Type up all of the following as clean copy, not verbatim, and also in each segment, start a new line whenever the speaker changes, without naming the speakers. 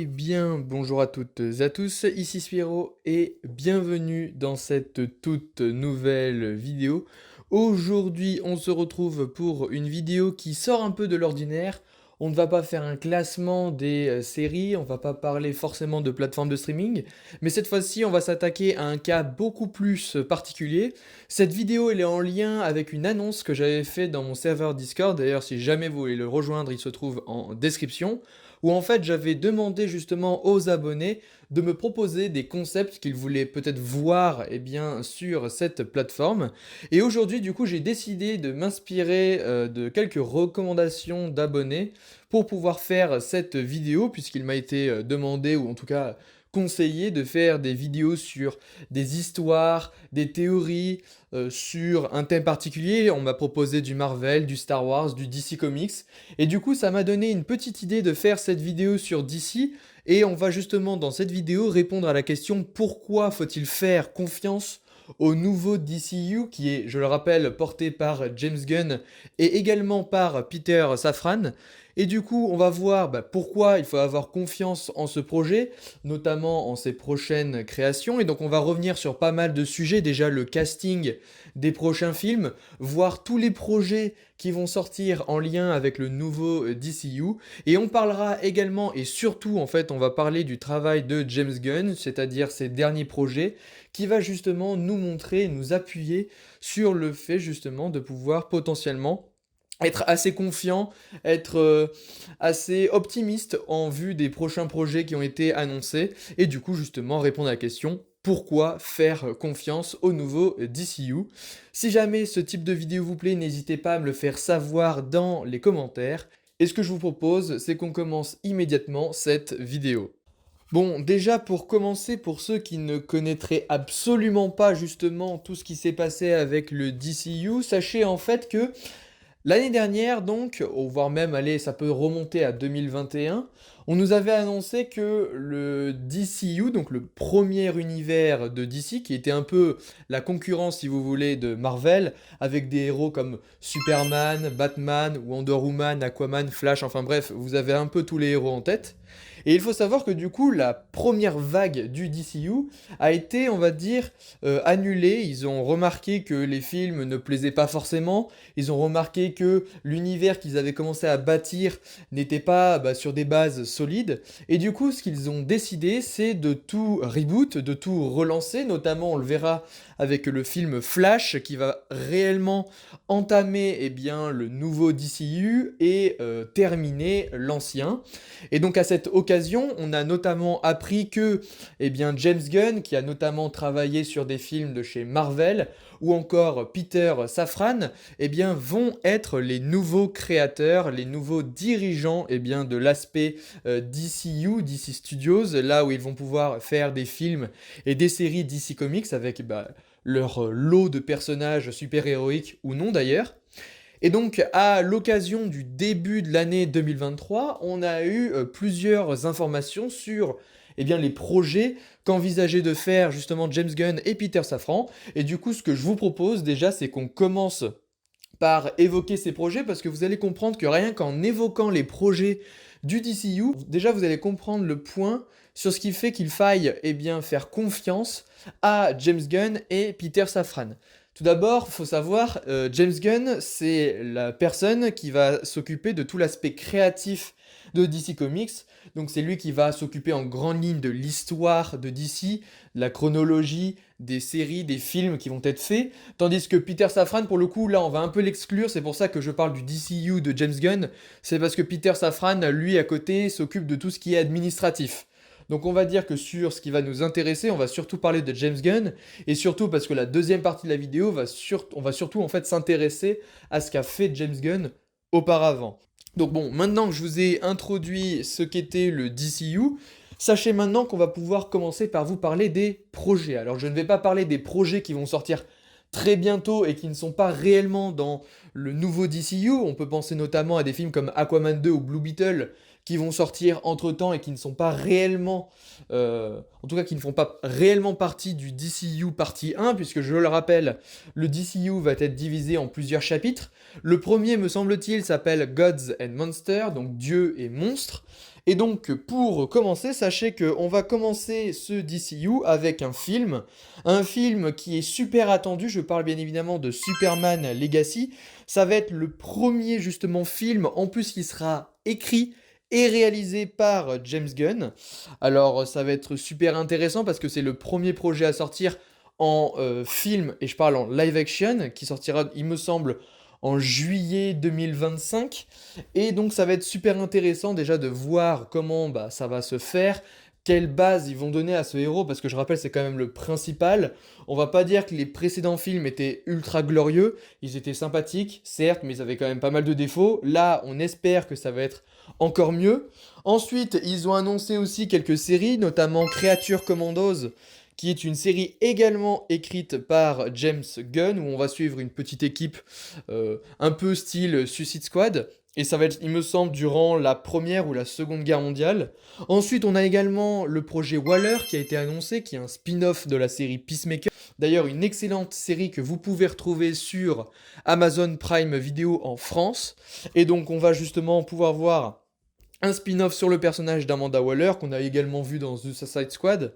Eh bien, bonjour à toutes et à tous, ici Spiro et bienvenue dans cette toute nouvelle vidéo. Aujourd'hui, on se retrouve pour une vidéo qui sort un peu de l'ordinaire. On ne va pas faire un classement des séries, on va pas parler forcément de plateformes de streaming, mais cette fois-ci, on va s'attaquer à un cas beaucoup plus particulier. Cette vidéo, elle est en lien avec une annonce que j'avais fait dans mon serveur Discord. D'ailleurs, si jamais vous voulez le rejoindre, il se trouve en description où en fait j'avais demandé justement aux abonnés de me proposer des concepts qu'ils voulaient peut-être voir sur cette plateforme. Et aujourd'hui du coup j'ai décidé de m'inspirer de quelques recommandations d'abonnés pour pouvoir faire cette vidéo puisqu'il m'a été demandé ou en tout cas conseillé de faire des vidéos sur des histoires, des théories, sur un thème particulier. On m'a proposé du Marvel, du Star Wars, du DC Comics. Et du coup, ça m'a donné une petite idée de faire cette vidéo sur DC. Et on va justement dans cette vidéo répondre à la question pourquoi faut-il faire confiance au nouveau DCU qui est, je le rappelle, porté par James Gunn et également par Peter Safran. Et du coup, on va voir pourquoi il faut avoir confiance en ce projet, notamment en ses prochaines créations. Et donc, on va revenir sur pas mal de sujets. Déjà, le casting des prochains films, voir tous les projets qui vont sortir en lien avec le nouveau DCU. Et on parlera également et surtout, en fait, on va parler du travail de James Gunn, c'est-à-dire ses derniers projets, qui va justement nous montrer, nous appuyer sur le fait justement de pouvoir potentiellement être assez confiant, être assez optimiste en vue des prochains projets qui ont été annoncés, et du coup justement répondre à la question pourquoi faire confiance au nouveau DCU. Si jamais ce type de vidéo vous plaît, n'hésitez pas à me le faire savoir dans les commentaires. Et ce que je vous propose, c'est qu'on commence immédiatement cette vidéo. Bon, déjà pour commencer, pour ceux qui ne connaîtraient absolument pas justement tout ce qui s'est passé avec le DCU, sachez en fait que l'année dernière, donc, ou voire même, allez, ça peut remonter à 2021, on nous avait annoncé que le DCU, donc le premier univers de DC, qui était un peu la concurrence, si vous voulez, de Marvel, avec des héros comme Superman, Batman, Wonder Woman, Aquaman, Flash, enfin bref, vous avez un peu tous les héros en tête. Et il faut savoir que du coup, la première vague du DCU a été, on va dire, annulée. Ils ont remarqué que les films ne plaisaient pas forcément. Ils ont remarqué que l'univers qu'ils avaient commencé à bâtir n'était pas sur des bases solides. Et du coup, ce qu'ils ont décidé, c'est de tout reboot, de tout relancer. Notamment, on le verra avec le film Flash, qui va réellement entamer le nouveau DCU et terminer l'ancien. Et donc à cette occasion, on a notamment appris que James Gunn, qui a notamment travaillé sur des films de chez Marvel, ou encore Peter Safran, vont être les nouveaux créateurs, les nouveaux dirigeants de l'aspect DCU, DC Studios, là où ils vont pouvoir faire des films et des séries DC Comics avec leur lot de personnages super-héroïques ou non d'ailleurs. Et donc, à l'occasion du début de l'année 2023, on a eu plusieurs informations sur les projets qu'envisageaient de faire justement James Gunn et Peter Safran. Et du coup, ce que je vous propose déjà, c'est qu'on commence par évoquer ces projets parce que vous allez comprendre que rien qu'en évoquant les projets du DCU, déjà vous allez comprendre le point sur ce qui fait qu'il faille faire confiance à James Gunn et Peter Safran. Tout d'abord, il faut savoir, James Gunn, c'est la personne qui va s'occuper de tout l'aspect créatif de DC Comics. Donc c'est lui qui va s'occuper en grande ligne de l'histoire de DC, de la chronologie, des séries, des films qui vont être faits. Tandis que Peter Safran, pour le coup, là on va un peu l'exclure, c'est pour ça que je parle du DCU de James Gunn. C'est parce que Peter Safran, lui à côté, s'occupe de tout ce qui est administratif. Donc on va dire que sur ce qui va nous intéresser, on va surtout parler de James Gunn, et surtout parce que la deuxième partie de la vidéo, on va surtout en fait s'intéresser à ce qu'a fait James Gunn auparavant. Donc bon, maintenant que je vous ai introduit ce qu'était le DCU, sachez maintenant qu'on va pouvoir commencer par vous parler des projets. Alors je ne vais pas parler des projets qui vont sortir très bientôt et qui ne sont pas réellement dans le nouveau DCU. On peut penser notamment à des films comme Aquaman 2 ou Blue Beetle qui vont sortir entre-temps et qui ne sont pas réellement, en tout cas qui ne font pas réellement partie du DCU partie 1, puisque je le rappelle, le DCU va être divisé en plusieurs chapitres. Le premier, me semble-t-il, s'appelle Gods and Monsters, donc Dieux et monstres. Et donc, pour commencer, sachez qu'on va commencer ce DCU avec un film qui est super attendu, je parle bien évidemment de Superman Legacy. Ça va être le premier justement film, en plus qui sera écrit et réalisé par James Gunn. Alors ça va être super intéressant parce que c'est le premier projet à sortir en film, et je parle en live action, qui sortira, il me semble, en juillet 2025. Et donc ça va être super intéressant déjà de voir comment bah, ça va se faire, quelle base ils vont donner à ce héros, parce que je rappelle, c'est quand même le principal. On va pas dire que les précédents films étaient ultra glorieux, ils étaient sympathiques, certes, mais ils avaient quand même pas mal de défauts. Là, on espère que ça va être encore mieux. Ensuite, ils ont annoncé aussi quelques séries, notamment Creature Commandos, qui est une série également écrite par James Gunn, où on va suivre une petite équipe un peu style Suicide Squad. Et ça va être, il me semble, durant la Première ou la Seconde Guerre mondiale. Ensuite, on a également le projet Waller qui a été annoncé, qui est un spin-off de la série Peacemaker. D'ailleurs, une excellente série que vous pouvez retrouver sur Amazon Prime Video en France. Et donc, on va justement pouvoir voir un spin-off sur le personnage d'Amanda Waller, qu'on a également vu dans The Suicide Squad.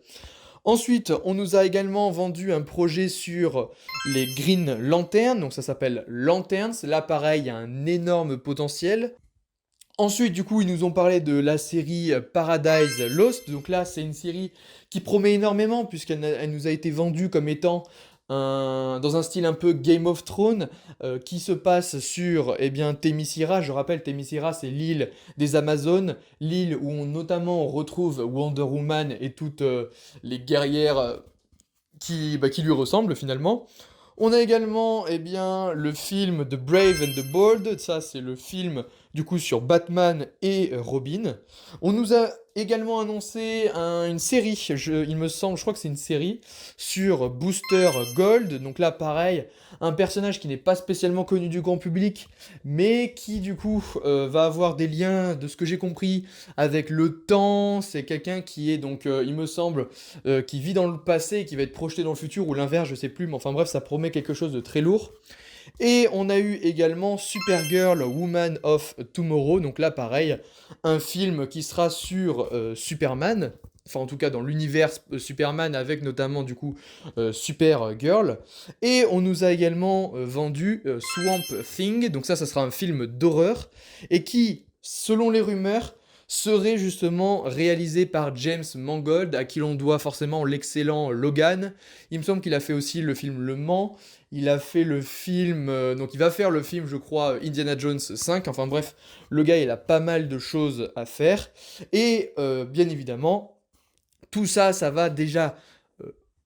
Ensuite, on nous a également vendu un projet sur les Green Lanterns, donc ça s'appelle Lanterns. Là, pareil, il y a un énorme potentiel. Ensuite, du coup, ils nous ont parlé de la série Paradise Lost. Donc là, c'est une série qui promet énormément, puisqu'elle nous a été vendue comme étant dans un style un peu Game of Thrones, qui se passe sur eh bien, Themyscira. Je rappelle, Themyscira, c'est l'île des Amazones, l'île où on retrouve Wonder Woman et toutes les guerrières qui lui ressemblent finalement. On a également eh bien, le film The Brave and the Bold, ça c'est le film du coup sur Batman et Robin. On nous a également annoncé une série, il me semble, je crois que c'est une série, sur Booster Gold. Donc là pareil, un personnage qui n'est pas spécialement connu du grand public, mais qui du coup va avoir des liens, de ce que j'ai compris, avec le temps. C'est quelqu'un qui est donc, il me semble, qui vit dans le passé et qui va être projeté dans le futur, ou l'inverse, je sais plus, mais enfin bref, ça promet quelque chose de très lourd. Et on a eu également Supergirl, Woman of Tomorrow, donc là pareil, un film qui sera sur Superman, enfin en tout cas dans l'univers Superman, avec notamment du coup Supergirl. Et on nous a également vendu Swamp Thing, donc ça sera un film d'horreur, et qui, selon les rumeurs, serait justement réalisé par James Mangold, à qui l'on doit forcément l'excellent Logan. Il me semble qu'il a fait aussi le film Le Mans, il a fait le film, donc il va faire le film, je crois, Indiana Jones 5, enfin bref, le gars il a pas mal de choses à faire. Et bien évidemment, tout ça, ça va déjà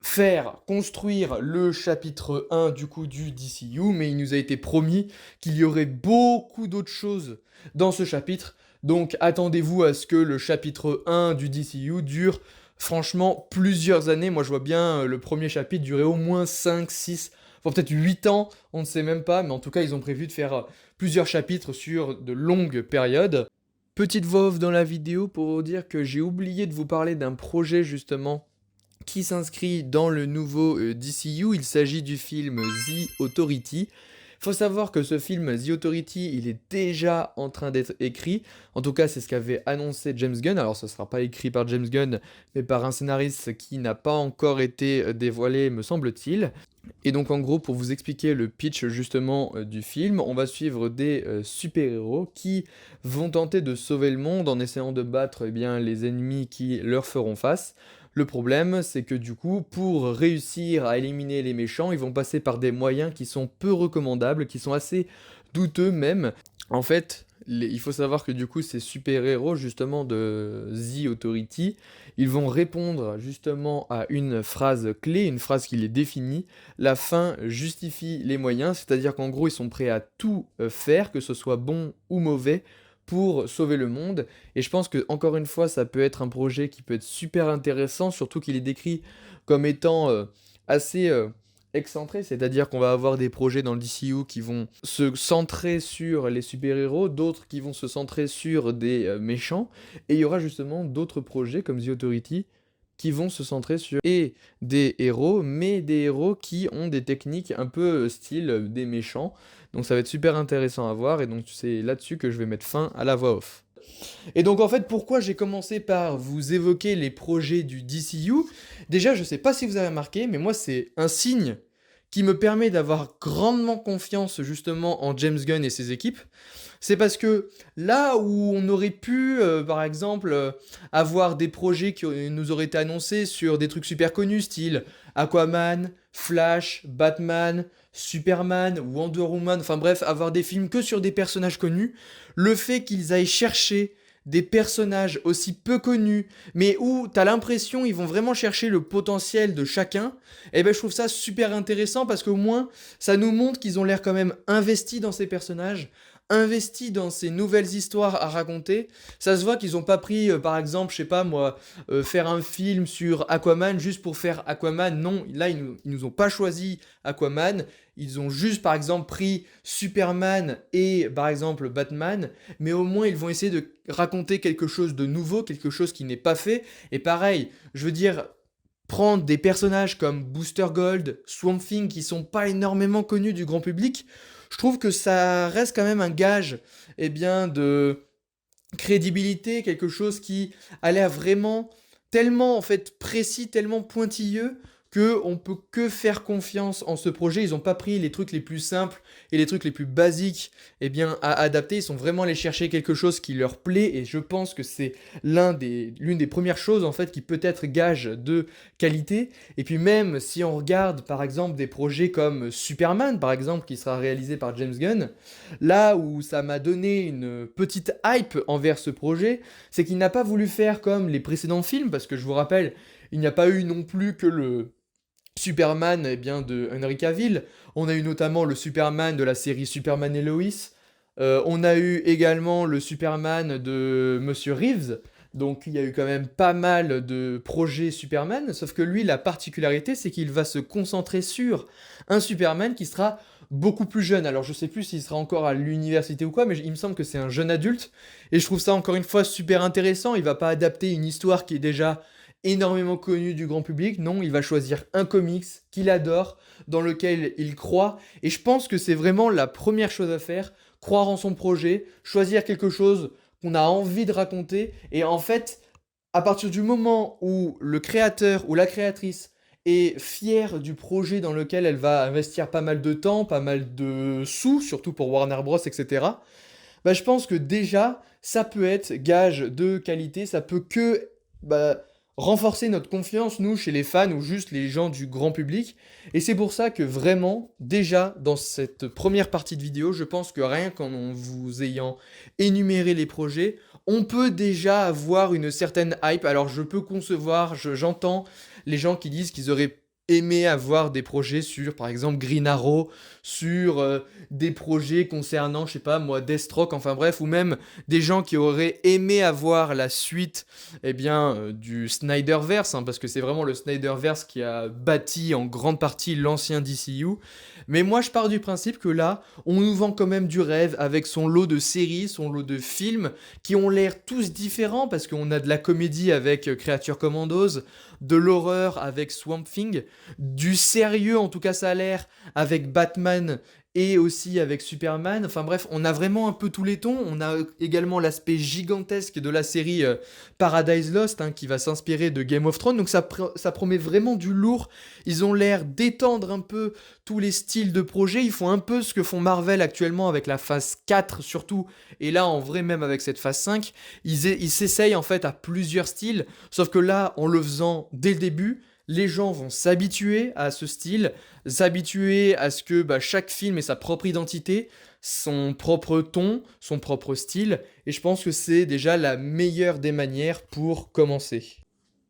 faire construire le chapitre 1 du coup du DCU, mais il nous a été promis qu'il y aurait beaucoup d'autres choses dans ce chapitre. Donc attendez-vous à ce que le chapitre 1 du DCU dure franchement plusieurs années. Moi je vois bien le premier chapitre durer au moins 5, 6, enfin peut-être 8 ans, on ne sait même pas, mais en tout cas ils ont prévu de faire plusieurs chapitres sur de longues périodes. Petite voix off dans la vidéo pour vous dire que j'ai oublié de vous parler d'un projet justement qui s'inscrit dans le nouveau DCU. Il s'agit du film The Authority. Faut savoir que ce film The Authority, il est déjà en train d'être écrit. En tout cas, c'est ce qu'avait annoncé James Gunn. Alors, ce ne sera pas écrit par James Gunn, mais par un scénariste qui n'a pas encore été dévoilé, me semble-t-il. Et donc, en gros, pour vous expliquer le pitch justement du film, on va suivre des super-héros qui vont tenter de sauver le monde en essayant de battre eh bien, les ennemis qui leur feront face. Le problème, c'est que du coup, pour réussir à éliminer les méchants, ils vont passer par des moyens qui sont peu recommandables, qui sont assez douteux même. En fait, il faut savoir que du coup, ces super-héros justement de The Authority, ils vont répondre justement à une phrase clé, une phrase qui les définit. La fin justifie les moyens, c'est-à-dire qu'en gros, ils sont prêts à tout faire, que ce soit bon ou mauvais, pour sauver le monde. Et je pense que encore une fois, ça peut être un projet qui peut être super intéressant, surtout qu'il est décrit comme étant assez excentrés, c'est-à-dire qu'on va avoir des projets dans le DCU qui vont se centrer sur les super-héros, d'autres qui vont se centrer sur des méchants, et il y aura justement d'autres projets comme The Authority qui vont se centrer sur et des héros, mais des héros qui ont des techniques un peu style des méchants. Donc ça va être super intéressant à voir, et donc c'est là-dessus que je vais mettre fin à la voix off. Et donc en fait, pourquoi j'ai commencé par vous évoquer les projets du DCU? Déjà, je sais pas si vous avez remarqué, mais moi c'est un signe qui me permet d'avoir grandement confiance justement en James Gunn et ses équipes. C'est parce que là où on aurait pu, par exemple, avoir des projets qui nous auraient été annoncés sur des trucs super connus, style Aquaman, Flash, Batman, Superman, Wonder Woman, enfin bref, avoir des films que sur des personnages connus, le fait qu'ils aillent chercher des personnages aussi peu connus, mais où t'as l'impression ils vont vraiment chercher le potentiel de chacun, et ben je trouve ça super intéressant parce qu'au moins ça nous montre qu'ils ont l'air quand même investis dans ces personnages, investis dans ces nouvelles histoires à raconter. Ça se voit qu'ils ont pas pris, par exemple, je sais pas moi, faire un film sur Aquaman juste pour faire Aquaman. Non, là ils nous ont pas choisi Aquaman. Ils ont juste, par exemple, pris Superman et, par exemple, Batman, mais au moins, ils vont essayer de raconter quelque chose de nouveau, quelque chose qui n'est pas fait. Et pareil, je veux dire, prendre des personnages comme Booster Gold, Swamp Thing, qui sont pas énormément connus du grand public, je trouve que ça reste quand même un gage, eh bien, de crédibilité, quelque chose qui a l'air vraiment tellement en fait précis, tellement pointilleux que on peut que faire confiance en ce projet. Ils n'ont pas pris les trucs les plus simples et les trucs les plus basiques eh bien, à adapter. Ils sont vraiment allés chercher quelque chose qui leur plaît et je pense que c'est l'une des premières choses en fait qui peut être gage de qualité. Et puis même si on regarde par exemple des projets comme Superman par exemple qui sera réalisé par James Gunn, là où ça m'a donné une petite hype envers ce projet, c'est qu'il n'a pas voulu faire comme les précédents films, parce que je vous rappelle, il n'y a pas eu non plus que le Superman eh bien, de Henry Cavill, on a eu notamment le Superman de la série Superman et Lois, on a eu également le Superman de Monsieur Reeves, donc il y a eu quand même pas mal de projets Superman, sauf que lui, la particularité, c'est qu'il va se concentrer sur un Superman qui sera beaucoup plus jeune. Alors je sais plus s'il sera encore à l'université ou quoi, mais il me semble que c'est un jeune adulte, et je trouve ça encore une fois super intéressant. Il va pas adapter une histoire qui est déjà énormément connue du grand public, non, il va choisir un comics qu'il adore, dans lequel il croit, et je pense que c'est vraiment la première chose à faire, croire en son projet, choisir quelque chose qu'on a envie de raconter, et en fait, à partir du moment où le créateur ou la créatrice est fière du projet dans lequel elle va investir pas mal de temps, pas mal de sous, surtout pour Warner Bros, etc., bah, je pense que déjà, ça peut être gage de qualité, ça peut que bah, renforcer notre confiance, nous, chez les fans ou juste les gens du grand public. Et c'est pour ça que vraiment, déjà, dans cette première partie de vidéo, je pense que rien qu'en vous ayant énuméré les projets, on peut déjà avoir une certaine hype. Alors je peux concevoir, j'entends les gens qui disent qu'ils auraient aimé avoir des projets sur, par exemple, Green Arrow, sur des projets concernant, je sais pas moi, Deathstroke, enfin bref, ou même des gens qui auraient aimé avoir la suite, eh bien, du Snyderverse, hein, parce que c'est vraiment le Snyderverse qui a bâti en grande partie l'ancien DCU. Mais moi, je pars du principe que là, on nous vend quand même du rêve avec son lot de séries, son lot de films, qui ont l'air tous différents, parce qu'on a de la comédie avec Creature Commandos, de l'horreur avec Swamp Thing, du sérieux, en tout cas ça a l'air, avec Batman et aussi avec Superman. Enfin bref, on a vraiment un peu tous les tons. On a également l'aspect gigantesque de la série Paradise Lost, hein, qui va s'inspirer de Game of Thrones. Donc ça promet vraiment du lourd. Ils ont l'air d'étendre un peu tous les styles de projet. Ils font un peu ce que font Marvel actuellement avec la phase 4 surtout. Et là, en vrai, même avec cette phase 5, ils s'essayent en fait à plusieurs styles. Sauf que là, en le faisant dès le début, les gens vont s'habituer à ce style, s'habituer à ce que chaque film ait sa propre identité, son propre ton, son propre style, et je pense que c'est déjà la meilleure des manières pour commencer.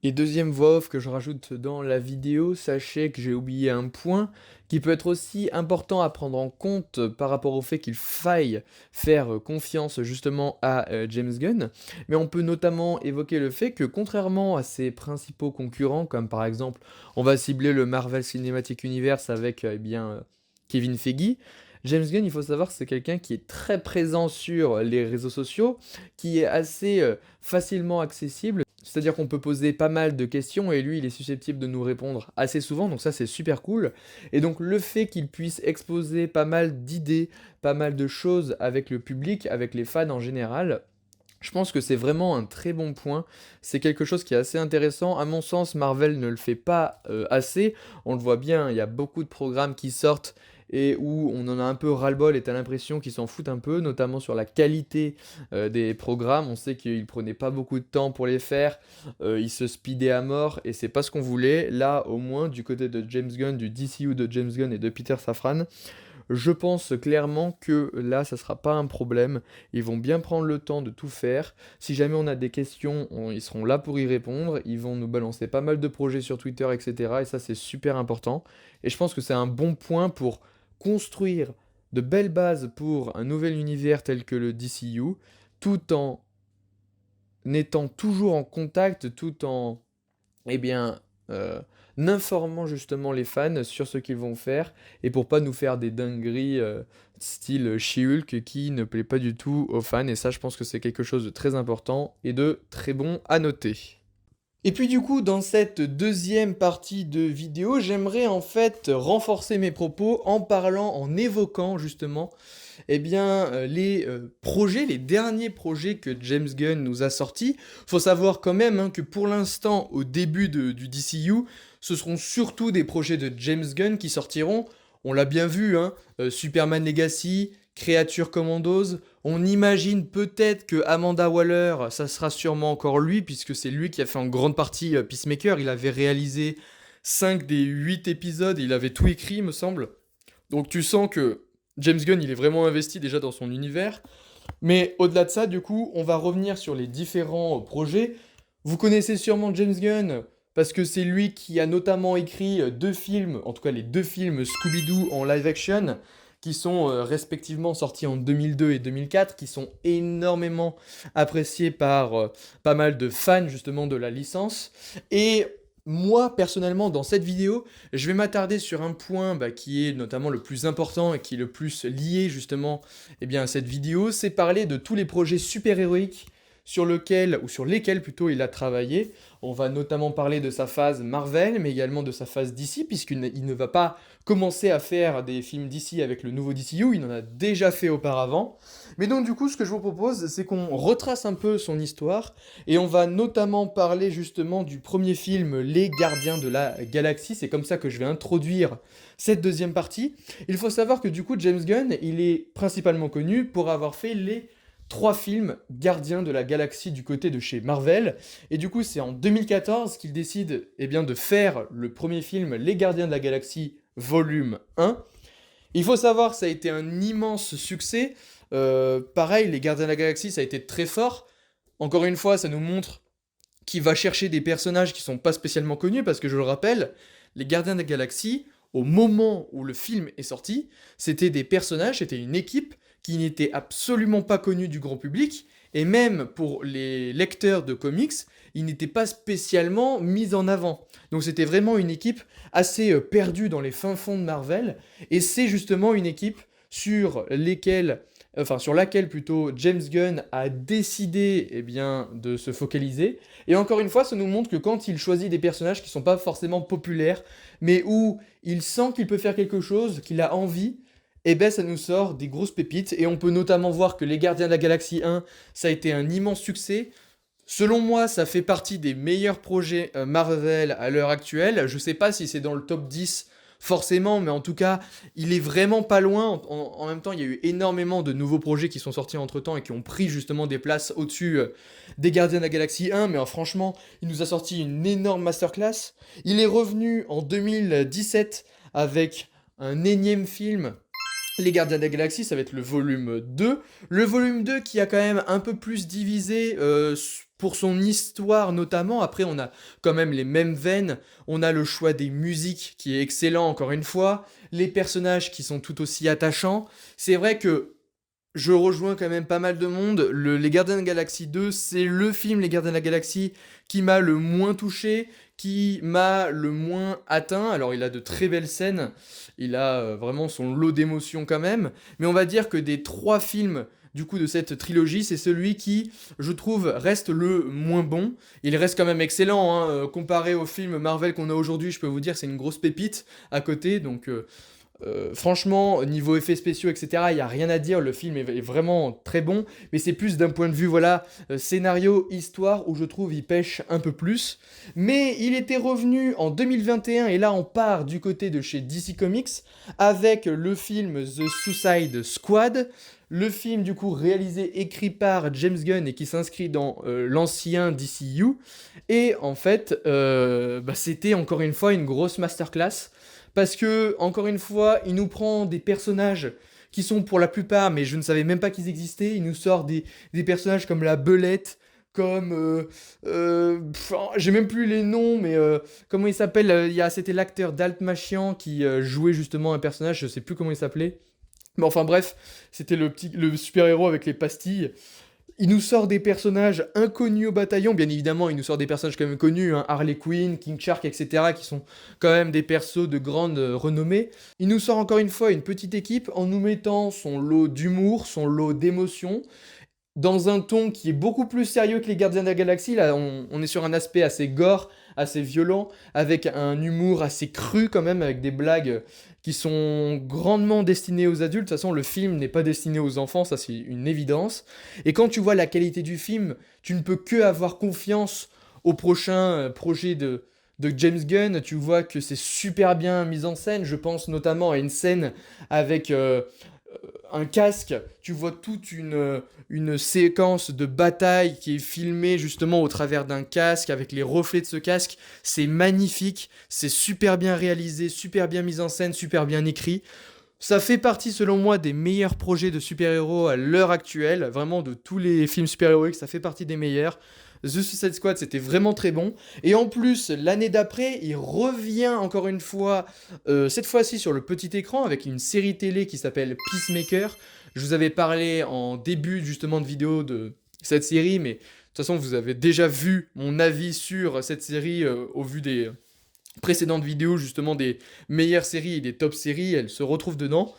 Et deuxième voix off que je rajoute dans la vidéo, sachez que j'ai oublié un point qui peut être aussi important à prendre en compte par rapport au fait qu'il faille faire confiance justement à James Gunn. Mais on peut notamment évoquer le fait que contrairement à ses principaux concurrents, comme par exemple on va cibler le Marvel Cinematic Universe avec Kevin Feige, James Gunn, il faut savoir que c'est quelqu'un qui est très présent sur les réseaux sociaux, qui est assez facilement accessible. C'est-à-dire qu'on peut poser pas mal de questions et lui, il est susceptible de nous répondre assez souvent, donc ça c'est super cool. Et donc le fait qu'il puisse exposer pas mal d'idées, pas mal de choses avec le public, avec les fans en général, je pense que c'est vraiment un très bon point. C'est quelque chose qui est assez intéressant. À mon sens, Marvel ne le fait pas assez. On le voit bien, il y a beaucoup de programmes qui sortent et où on en a un peu ras-le-bol et t'as l'impression qu'ils s'en foutent un peu, notamment sur la qualité des programmes. On sait qu'ils prenaient pas beaucoup de temps pour les faire, ils se speedaient à mort et c'est pas ce qu'on voulait. Là, au moins, du côté de James Gunn, du DCU de James Gunn et de Peter Safran, je pense clairement que là, ça sera pas un problème. Ils vont bien prendre le temps de tout faire. Si jamais on a des questions, ils seront là pour y répondre. Ils vont nous balancer pas mal de projets sur Twitter, etc. Et ça, c'est super important. Et je pense que c'est un bon point pour construire de belles bases pour un nouvel univers tel que le DCU, tout en étant toujours en contact, tout en eh bien, euh, informant justement les fans sur ce qu'ils vont faire, et pour pas nous faire des dingueries style She-Hulk qui ne plaît pas du tout aux fans, et ça je pense que c'est quelque chose de très important et de très bon à noter. Et puis du coup, dans cette deuxième partie de vidéo, j'aimerais en fait renforcer mes propos en parlant, en évoquant justement les projets, les derniers projets que James Gunn nous a sortis. Faut savoir quand même que pour l'instant, au début du DCU, ce seront surtout des projets de James Gunn qui sortiront. On l'a bien vu, Superman Legacy, Creature Commandos. On imagine peut-être que Amanda Waller, ça sera sûrement encore lui, puisque c'est lui qui a fait en grande partie Peacemaker. Il avait réalisé 5 des 8 épisodes, et il avait tout écrit, me semble. Donc tu sens que James Gunn, il est vraiment investi déjà dans son univers. Mais au-delà de ça, du coup, on va revenir sur les différents projets. Vous connaissez sûrement James Gunn parce que c'est lui qui a notamment écrit deux films, en tout cas les deux films Scooby-Doo en live action, qui sont respectivement sortis en 2002 et 2004, qui sont énormément appréciés par pas mal de fans justement de la licence. Et moi, personnellement, dans cette vidéo, je vais m'attarder sur un point qui est notamment le plus important et qui est le plus lié justement à cette vidéo, c'est parler de tous les projets super-héroïques sur lequel, ou sur lesquels plutôt il a travaillé. On va notamment parler de sa phase Marvel, mais également de sa phase DC, puisqu'il ne va pas commencer à faire des films DC avec le nouveau DCU, il en a déjà fait auparavant. Mais donc du coup, ce que je vous propose, c'est qu'on retrace un peu son histoire, et on va notamment parler justement du premier film, Les Gardiens de la Galaxie, c'est comme ça que je vais introduire cette deuxième partie. Il faut savoir que du coup, James Gunn, il est principalement connu pour avoir fait les 3 films Gardiens de la Galaxie du côté de chez Marvel. Et du coup, c'est en 2014 qu'il décide de faire le premier film Les Gardiens de la Galaxie volume 1. Il faut savoir que ça a été un immense succès. Pareil, Les Gardiens de la Galaxie, ça a été très fort. Encore une fois, ça nous montre qu'il va chercher des personnages qui sont pas spécialement connus, parce que je le rappelle, Les Gardiens de la Galaxie, au moment où le film est sorti, c'était des personnages, c'était une équipe qui n'était absolument pas connue du grand public, et même pour les lecteurs de comics, ils n'étaient pas spécialement mis en avant. Donc c'était vraiment une équipe assez perdue dans les fins fonds de Marvel, et c'est justement une équipe sur laquelle plutôt James Gunn a décidé de se focaliser. Et encore une fois, ça nous montre que quand il choisit des personnages qui sont pas forcément populaires, mais où il sent qu'il peut faire quelque chose, qu'il a envie, ça nous sort des grosses pépites. Et on peut notamment voir que Les Gardiens de la Galaxie 1, ça a été un immense succès. Selon moi, ça fait partie des meilleurs projets Marvel à l'heure actuelle. Je sais pas si c'est dans le top 10 forcément, mais en tout cas, il est vraiment pas loin. En même temps, il y a eu énormément de nouveaux projets qui sont sortis entre-temps et qui ont pris justement des places au-dessus des Gardiens de la Galaxie 1, mais franchement, il nous a sorti une énorme masterclass. Il est revenu en 2017 avec un énième film, Les Gardiens de la Galaxie, ça va être le volume 2. Le volume 2 qui a quand même un peu plus divisé pour son histoire notamment. Après, on a quand même les mêmes veines, on a le choix des musiques qui est excellent encore une fois, les personnages qui sont tout aussi attachants. C'est vrai que je rejoins quand même pas mal de monde. Les Gardiens de la Galaxie 2, c'est le film Les Gardiens de la Galaxie qui m'a le moins touché, qui m'a le moins atteint. Alors il a de très belles scènes, il a vraiment son lot d'émotions quand même, mais on va dire que des trois films du coup de cette trilogie, c'est celui qui, je trouve, reste le moins bon. Il reste quand même excellent, hein, comparé aux films Marvel qu'on a aujourd'hui, je peux vous dire c'est une grosse pépite à côté, donc franchement, niveau effets spéciaux, etc., il n'y a rien à dire, le film est vraiment très bon, mais c'est plus d'un point de vue, voilà, scénario, histoire, où je trouve il pêche un peu plus. Mais il était revenu en 2021, et là on part du côté de chez DC Comics, avec le film The Suicide Squad, le film du coup réalisé, écrit par James Gunn et qui s'inscrit dans l'ancien DCU, et en fait, c'était encore une fois une grosse masterclass, parce que, encore une fois, il nous prend des personnages qui sont pour la plupart, mais je ne savais même pas qu'ils existaient, il nous sort des personnages comme la Belette, comme... j'ai même plus les noms, mais comment il s'appelle c'était l'acteur Dalt Machian qui jouait justement un personnage, je sais plus comment il s'appelait. Mais enfin bref, c'était le super-héros avec les pastilles. Il nous sort des personnages inconnus au bataillon, bien évidemment, il nous sort des personnages quand même connus, hein, Harley Quinn, King Shark, etc., qui sont quand même des persos de grande renommée. Il nous sort encore une fois une petite équipe en nous mettant son lot d'humour, son lot d'émotions, dans un ton qui est beaucoup plus sérieux que les Gardiens de la Galaxie. Là, on est sur un aspect assez gore, assez violent, avec un humour assez cru quand même, avec des blagues qui sont grandement destinées aux adultes. De toute façon, le film n'est pas destiné aux enfants, ça c'est une évidence. Et quand tu vois la qualité du film, tu ne peux que avoir confiance au prochain projet de James Gunn. Tu vois que c'est super bien mis en scène. Je pense notamment à une scène avec un casque, tu vois toute une séquence de bataille qui est filmée justement au travers d'un casque, avec les reflets de ce casque. C'est magnifique, c'est super bien réalisé, super bien mis en scène, super bien écrit. Ça fait partie, selon moi, des meilleurs projets de super-héros à l'heure actuelle. Vraiment, de tous les films super-héroïques, ça fait partie des meilleurs. The Suicide Squad, c'était vraiment très bon. Et en plus, l'année d'après, il revient encore une fois, cette fois-ci sur le petit écran, avec une série télé qui s'appelle Peacemaker. Je vous avais parlé en début, justement, de vidéo de cette série, mais de toute façon, vous avez déjà vu mon avis sur cette série au vu des précédentes vidéos, justement, des meilleures séries et des top séries. Elle se retrouve dedans.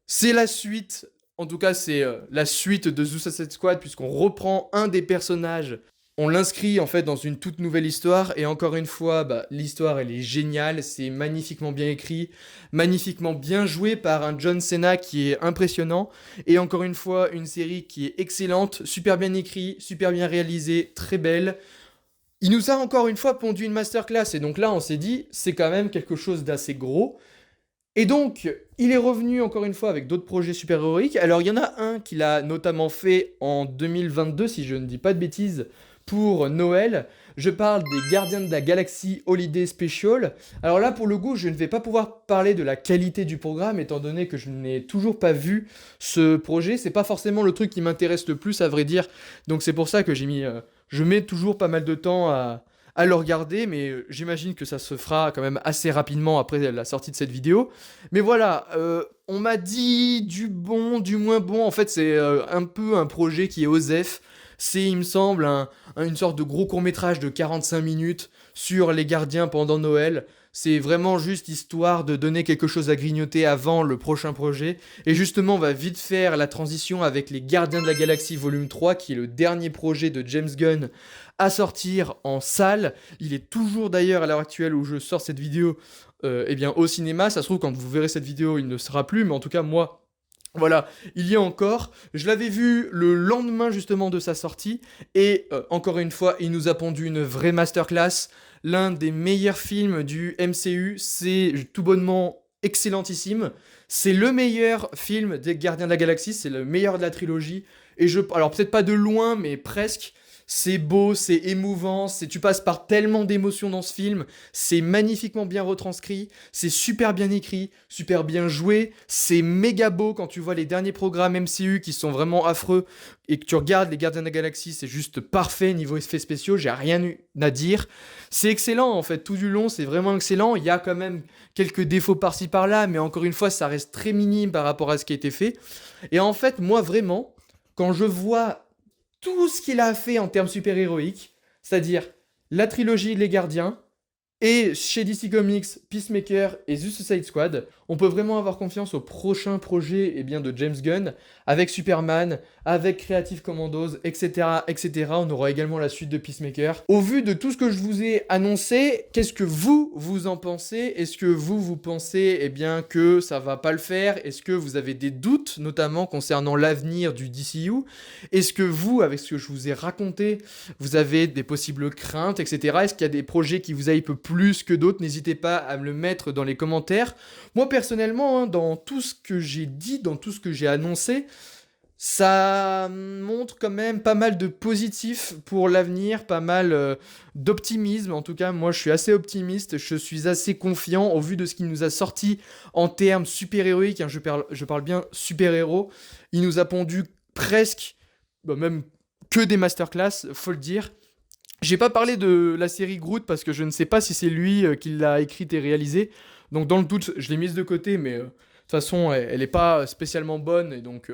C'est la suite, en tout cas, c'est la suite de The Suicide Squad, puisqu'on reprend un des personnages, on l'inscrit en fait dans une toute nouvelle histoire, et encore une fois, l'histoire elle est géniale, c'est magnifiquement bien écrit, magnifiquement bien joué par un John Cena qui est impressionnant, et encore une fois, une série qui est excellente, super bien écrite, super bien réalisée, très belle. Il nous a encore une fois pondu une masterclass, et donc là on s'est dit, c'est quand même quelque chose d'assez gros. Et donc, il est revenu encore une fois avec d'autres projets super-héroïques. Alors, il y en a un qu'il a notamment fait en 2022, si je ne dis pas de bêtises, pour Noël. Je parle des Gardiens de la Galaxie Holiday Special. Alors là, pour le coup, je ne vais pas pouvoir parler de la qualité du programme, étant donné que je n'ai toujours pas vu ce projet. C'est pas forcément le truc qui m'intéresse le plus, à vrai dire. Donc c'est pour ça que je mets toujours pas mal de temps à le regarder, mais j'imagine que ça se fera quand même assez rapidement après la sortie de cette vidéo. Mais voilà, on m'a dit du bon, du moins bon. En fait, c'est un peu un projet qui est OSEF. C'est, il me semble, une sorte de gros court-métrage de 45 minutes sur les gardiens pendant Noël. C'est vraiment juste histoire de donner quelque chose à grignoter avant le prochain projet. Et justement, on va vite faire la transition avec les Gardiens de la Galaxie Volume 3, qui est le dernier projet de James Gunn à sortir en salle. Il est toujours d'ailleurs à l'heure actuelle où je sors cette vidéo au cinéma. Ça se trouve, quand vous verrez cette vidéo, il ne sera plus, mais en tout cas, moi... Voilà, il y a encore. Je l'avais vu le lendemain justement de sa sortie, et encore une fois, il nous a pondu une vraie masterclass. L'un des meilleurs films du MCU, c'est tout bonnement excellentissime. C'est le meilleur film des Gardiens de la Galaxie, c'est le meilleur de la trilogie. Alors peut-être pas de loin, mais presque. C'est beau, c'est émouvant, tu passes par tellement d'émotions dans ce film, c'est magnifiquement bien retranscrit, c'est super bien écrit, super bien joué, c'est méga beau quand tu vois les derniers programmes MCU qui sont vraiment affreux et que tu regardes les Gardiens de la Galaxie, c'est juste parfait niveau effets spéciaux, j'ai rien eu à dire. C'est excellent en fait, tout du long, c'est vraiment excellent. Il y a quand même quelques défauts par-ci par-là, mais encore une fois, ça reste très minime par rapport à ce qui a été fait. Et en fait, moi vraiment, quand je vois tout ce qu'il a fait en termes super-héroïques, c'est-à-dire la trilogie Les Gardiens, et chez DC Comics, Peacemaker et The Suicide Squad, on peut vraiment avoir confiance au prochain projet de James Gunn, avec Superman, avec Creative Commandos, etc., etc. On aura également la suite de Peacemaker. Au vu de tout ce que je vous ai annoncé, qu'est-ce que vous en pensez? Est-ce que vous pensez que ça va pas le faire? Est-ce que vous avez des doutes, notamment concernant l'avenir du DCU? Est-ce que vous, avec ce que je vous ai raconté, vous avez des possibles craintes, etc. Est-ce qu'il y a des projets qui vous hypent plus que d'autres? N'hésitez pas à me le mettre dans les commentaires. Moi, personnellement, hein, dans tout ce que j'ai dit, dans tout ce que j'ai annoncé, ça montre quand même pas mal de positif pour l'avenir, pas mal d'optimisme. En tout cas, moi, je suis assez optimiste, je suis assez confiant au vu de ce qu'il nous a sorti en termes super-héroïques. Hein, je parle bien super-héros. Il nous a pondu presque, même que des masterclass, faut le dire. J'ai pas parlé de la série Groot parce que je ne sais pas si c'est lui qui l'a écrite et réalisée. Donc dans le doute, je l'ai mise de côté, mais de toute façon, elle est pas spécialement bonne. Et donc,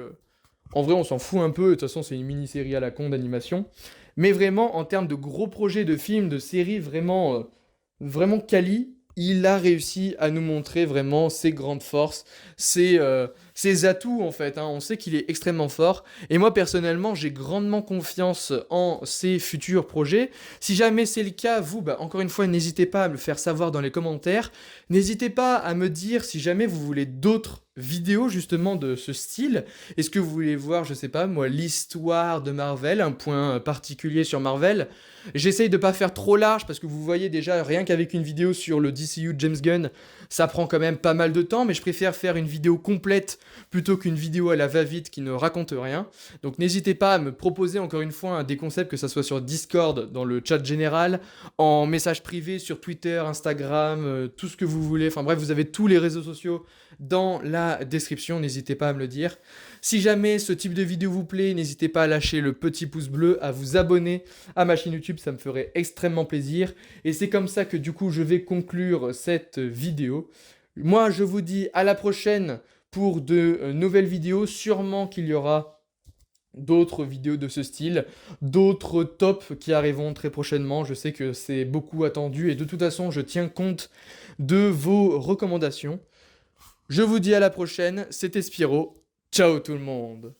en vrai, on s'en fout un peu. De toute façon, c'est une mini-série à la con d'animation. Mais vraiment, en termes de gros projets de films, de séries, vraiment quali, il a réussi à nous montrer vraiment ses grandes forces, ses atouts en fait. Hein. On sait qu'il est extrêmement fort. Et moi personnellement, j'ai grandement confiance en ses futurs projets. Si jamais c'est le cas, vous, encore une fois, n'hésitez pas à me le faire savoir dans les commentaires. N'hésitez pas à me dire si jamais vous voulez d'autres vidéos justement de ce style. Est-ce que vous voulez voir, je sais pas moi, l'histoire de Marvel, un point particulier sur Marvel? J'essaye de pas faire trop large parce que vous voyez déjà, rien qu'avec une vidéo sur le DCU James Gunn, ça prend quand même pas mal de temps, mais je préfère faire une vidéo complète plutôt qu'une vidéo à la va-vite qui ne raconte rien. Donc n'hésitez pas à me proposer encore une fois des concepts, que ça soit sur Discord, dans le chat général, en message privé sur Twitter, Instagram, tout ce que vous voulez. Enfin bref, vous avez tous les réseaux sociaux dans la description, n'hésitez pas à me le dire. Si jamais ce type de vidéo vous plaît, n'hésitez pas à lâcher le petit pouce bleu, à vous abonner à ma chaîne YouTube, ça me ferait extrêmement plaisir. Et c'est comme ça que du coup je vais conclure cette vidéo. Moi je vous dis à la prochaine pour de nouvelles vidéos. Sûrement qu'il y aura d'autres vidéos de ce style, d'autres tops qui arriveront très prochainement. Je sais que c'est beaucoup attendu et de toute façon je tiens compte de vos recommandations. Je vous dis à la prochaine, c'était Spiro. Ciao tout le monde!